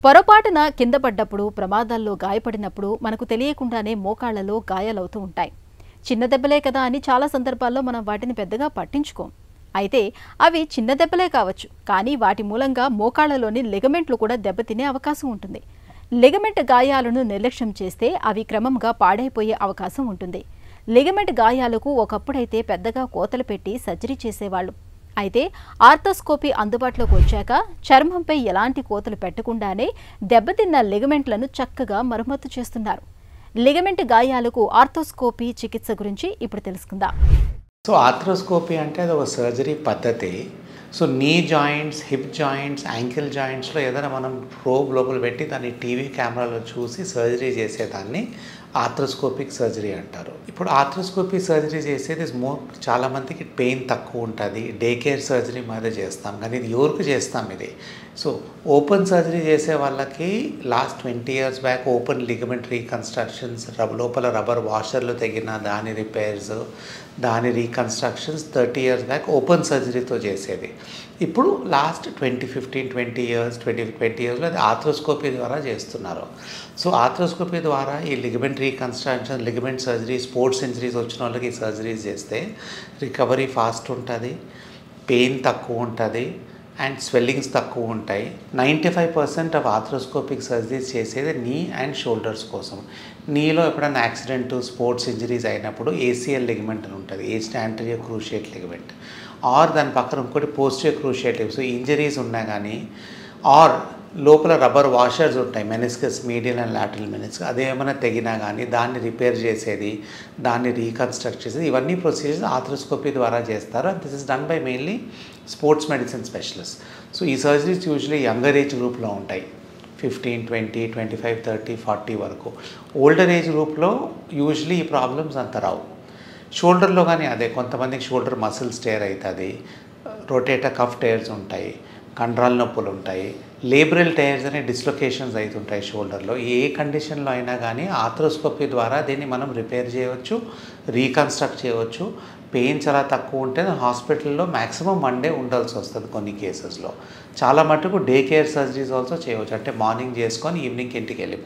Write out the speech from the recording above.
పొరపాటున కింద పడ్డప్పుడు ప్రమాదాల్లో గాయపడినప్పుడు మనకు తెలియకుండానే మోకాళ్లలో గాయాలవుతూ ఉంటాయి. చిన్న దెబ్బలే కదా అని చాలా సందర్భాల్లో మనం వాటిని పెద్దగా పట్టించుకోం. అయితే అవి చిన్న దెబ్బలే కావచ్చు, కానీ వాటి మూలంగా మోకాళ్లలోని లిగమెంట్లు కూడా దెబ్బతినే అవకాశం ఉంటుంది. లిగమెంట్ గాయాలను నిర్లక్ష్యం చేస్తే అవి క్రమంగా పాడైపోయే అవకాశం ఉంటుంది. లిగమెంట్ గాయాలకు ఒకప్పుడైతే పెద్దగా కోతలు పెట్టి సర్జరీ చేసేవాళ్ళు. అయితే ఆర్థోస్కోపీ అందుబాటులోకి వచ్చాక చర్మంపై ఎలాంటి కోతలు పెట్టకుండానే దెబ్బతిన్న లిగమెంట్లను చక్కగా మరమ్మతు చేస్తున్నారు. లిగమెంట్ గాయాలకు ఆర్థోస్కోపీ చికిత్స గురించి ఇప్పుడు తెలుసుకుందాం. సో ఆర్థ్రోస్కోపీ అంటే అది ఒక సర్జరీ పద్ధతి. So knee joints, hip joints, ankle జాయింట్స్లో ఏదైనా మనం ప్రోబ్ లోపల పెట్టి దాన్ని టీవీ కెమెరాలో చూసి సర్జరీ చేసేదాన్ని ఆర్థ్రోస్కోపిక్ సర్జరీ అంటారు. ఇప్పుడు ఆర్థ్రోస్కోపీ సర్జరీ చేసేది చాలామందికి పెయిన్ తక్కువ ఉంటుంది. డే కేర్ సర్జరీ మీద చేస్తాం, కానీ ఇది ఎవరికి చేస్తాం ఇది. సో ఓపెన్ సర్జరీ చేసే వాళ్ళకి last 20 years back open ligament reconstructions, లోపల రబ్బర్ వాషర్లు తెగిన దాని రిపేర్స్, దాని రీకన్స్ట్రక్షన్స్ 30 years బ్యాక్ ఓపెన్ సర్జరీతో చేసేది. ఇప్పుడు లాస్ట్ 20 yearsలో అది ఆర్థ్రోస్కోపీ ద్వారా చేస్తున్నారు. సో ఆర్థ్రోస్కోపీ ద్వారా ఈ ligament reconstruction, ligament surgery, sports injuries వచ్చిన వాళ్ళకి ఈ సర్జరీస్ చేస్తే రికవరీ ఫాస్ట్ ఉంటుంది, పెయిన్ తక్కువ ఉంటుంది అండ్ స్వెల్లింగ్స్ తక్కువ ఉంటాయి. 95% ఆఫ్ ఆర్థ్రోస్కోపిక్ సర్జరీస్ చేసేది నీ అండ్ షోల్డర్స్ కోసం. నీలో ఎప్పుడైనా యాక్సిడెంట్, స్పోర్ట్స్ ఇంజరీస్ అయినప్పుడు ఏసీఎల్ లిగమెంట్ అని ఉంటుంది, యాంటీరియర్ క్రూషియేట్ లిగమెంట్, ఆర్ దాని పక్కన ఇంకోటి posterior cruciate ligament. So injuries ఉన్నా కానీ, ఆర్ లోపల రబ్బర్ వాషర్స్ ఉంటాయి, meniscus, medial and lateral meniscus, అదేమైనా తెగినా కానీ దాన్ని రిపేర్ చేసేది, దాన్ని రీకన్స్ట్రక్ట్ చేసేది, ఇవన్నీ ప్రొసీజర్స్ ఆర్థ్రోస్కోపీ ద్వారా చేస్తారు. And this is done by mainly sports medicine specialist. So ఈ సర్జరీస్ యూజువల్లీ యంగర్ ఏజ్ గ్రూప్లో ఉంటాయి, 15, 20, 25, 30, 40 వరకు. ఓల్డర్ ఏజ్ గ్రూప్లో యూజువల్లీ ఈ ప్రాబ్లమ్స్ అంత రావు. షోల్డర్లో కానీ అదే, కొంతమందికి షోల్డర్ మసిల్స్ టేర్ అవుతుంది, రొటేటర్ కఫ్ టేర్స్ ఉంటాయి, కండరాల నొప్పులు ఉంటాయి, లేబ్రల్ టైర్స్ అనే డిస్లొకేషన్స్ అవుతుంటాయి షోల్డర్లో. ఏ కండిషన్లో అయినా కానీ ఆర్థ్రోస్కోపీ ద్వారా దీన్ని మనం రిపేర్ చేయవచ్చు, రీకన్స్ట్రక్ట్ చేయవచ్చు. పెయిన్ చాలా తక్కువ ఉంటే హాస్పిటల్లో మ్యాక్సిమం 1 day ఉండాల్సి వస్తుంది కొన్ని కేసెస్లో. చాలా మటుకు డే కేర్ సర్జరీస్ ఆల్సో చేయవచ్చు, అంటే మార్నింగ్ చేసుకొని ఈవినింగ్కి ఇంటికి వెళ్ళిపో